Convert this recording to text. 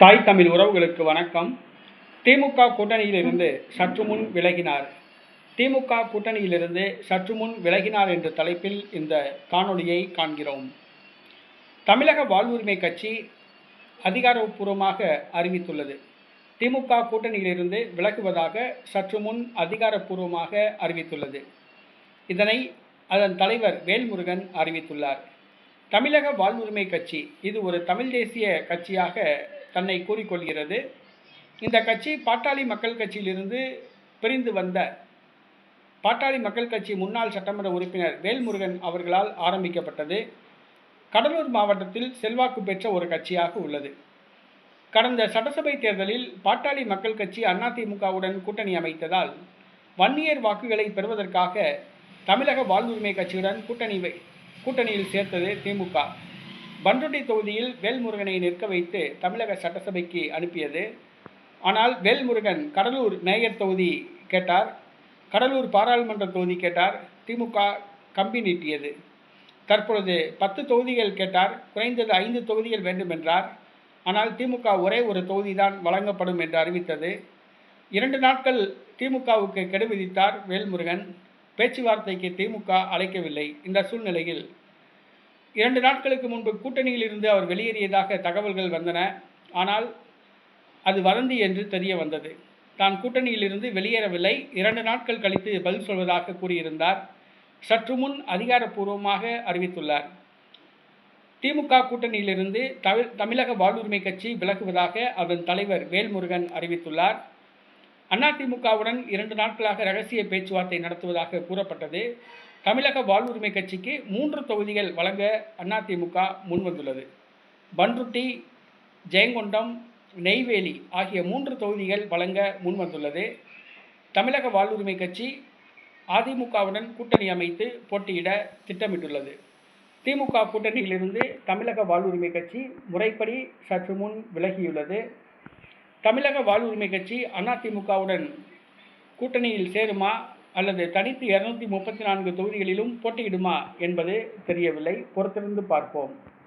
தாய் தமிழ் உறவுகளுக்கு வணக்கம். திமுக கூட்டணியிலிருந்து சற்று முன் விலகினார். திமுக கூட்டணியிலிருந்து சற்று முன் விலகினார் என்ற தலைப்பில் இந்த காணொளியை காண்கிறோம். தமிழக வாழ்வுரிமை கட்சி அதிகாரப்பூர்வமாக அறிவித்துள்ளது. திமுக கூட்டணியிலிருந்து விலகுவதாக சற்று முன் அதிகாரப்பூர்வமாக அறிவித்துள்ளது. இதனை அதன் தலைவர் வேல்முருகன் அறிவித்துள்ளார். தமிழக வாழ்வுரிமை கட்சி இது ஒரு தமிழ் தேசிய கட்சியாக தன்னை கூறிக்கொள்கிறது. இந்த கட்சி பாட்டாளி மக்கள் கட்சியிலிருந்து பிரிந்து வந்த பாட்டாளி மக்கள் கட்சி முன்னாள் சட்டமன்ற உறுப்பினர் வேல்முருகன் அவர்களால் ஆரம்பிக்கப்பட்டது. கடலூர் மாவட்டத்தில் செல்வாக்கு பெற்ற ஒரு கட்சியாக உள்ளது. கடந்த சட்டசபை தேர்தலில் பாட்டாளி மக்கள் கட்சி அதிமுகவுடன் கூட்டணி அமைத்ததால் வன்னியர் வாக்குகளை பெறுவதற்காக தமிழக வாழ்வுரிமை கட்சியுடன் கூட்டணியில் சேர்த்தது திமுக. பண்ருட்டி தொகுதியில் வேல்முருகனை நிற்க வைத்து தமிழக சட்டசபைக்கு அனுப்பியது. ஆனால் வேல்முருகன் கடலூர் மேயர் தொகுதி கேட்டார், கடலூர் பாராளுமன்ற தொகுதி கேட்டார். திமுக கம்பி நீட்டியது. தற்பொழுது 10 தொகுதிகள் கேட்டார், குறைந்தது 5 தொகுதிகள் வேண்டும் என்றார். ஆனால் திமுக ஒரே ஒரு தொகுதி தான் வழங்கப்படும் என்று அறிவித்தது. 2 நாட்கள் திமுகவுக்கு கெடு விதித்தார் வேல்முருகன். பேச்சுவார்த்தைக்கு திமுக அழைக்கவில்லை. இந்த சூழ்நிலையில் 2 நாட்களுக்கு முன்பு கூட்டணியில் இருந்து அவர் வெளியேறியதாக தகவல்கள் வந்தன. ஆனால் அது வதந்தி என்று தெரிய வந்தது. தான் கூட்டணியில் இருந்து வெளியேறவில்லை, 2 நாட்கள் கழித்து பதில் சொல்வதாக கூறியிருந்தார். சற்று முன் அதிகாரப்பூர்வமாக அறிவித்துள்ளார். திமுக கூட்டணியிலிருந்து தமிழக வாழ்வுரிமை கட்சி விலகுவதாக அதன் தலைவர் வேல்முருகன் அறிவித்துள்ளார். அதிமுகவுடன் 2 நாட்களாக ரகசிய பேச்சுவார்த்தை நடத்துவதாக கூறப்பட்டது. தமிழக வாழ்வுரிமை கட்சிக்கு 3 தொகுதிகள் வழங்க அதிமுக முன்வந்துள்ளது. பண்ருட்டி, ஜெயங்கொண்டம், நெய்வேலி ஆகிய 3 தொகுதிகள் வழங்க முன்வந்துள்ளது. தமிழக வாழ்வுரிமை கட்சி அதிமுகவுடன் கூட்டணி அமைத்து போட்டியிட திட்டமிட்டுள்ளது. திமுக கூட்டணியிலிருந்து தமிழக வாழ்வுரிமை கட்சி முறைப்படி சற்று முன் விலகியுள்ளது. தமிழக வாழ்வுரிமை கட்சி அதிமுகவுடன் கூட்டணியில் சேருமா அல்லது தனித்து 234 தொகுதிகளிலும் போட்டியிடுமா என்பது தெரியவில்லை. பொறுத்திருந்து பார்ப்போம்.